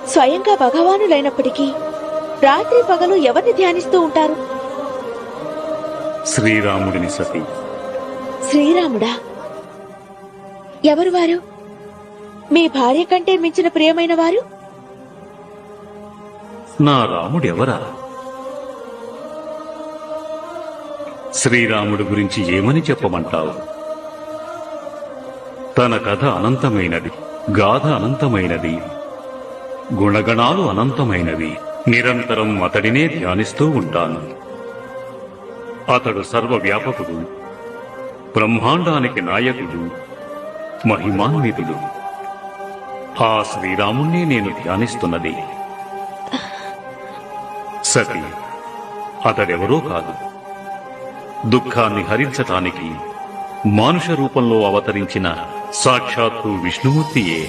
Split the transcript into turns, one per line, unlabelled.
స్వయంగా భగవానులైనప్పటికీ రాత్రి పగలు ఎవరిని ధ్యానిస్తూ ఉంటారు?
శ్రీరాముడిని సతీ.
శ్రీరాముడా? ఎవరు వారు? మీ భార్య కంటే మించిన ప్రియమైన వారు?
నా రాముడెవరా? శ్రీరాముడి గురించి ఏమని చెప్పమంటావు? తన కథ అనంతమైనది, గాథ అనంతమైనది, గుణగణాలు అనంతమైనవి. నిరంతరం అతడినే ధ్యానిస్తూ ఉంటాను. అతడు సర్వవ్యాపకుడు, బ్రహ్మాండానికి నాయకుడు, మహిమాన్వితుడు. ఆ శ్రీరాముణ్ణి నేను ధ్యానిస్తున్నది. సతీ, అతడెవరో కాదు, దుఃఖాన్ని హరించటానికి మానుష రూపంలో అవతరించిన సాక్షాత్తు విష్ణుమూర్తియే.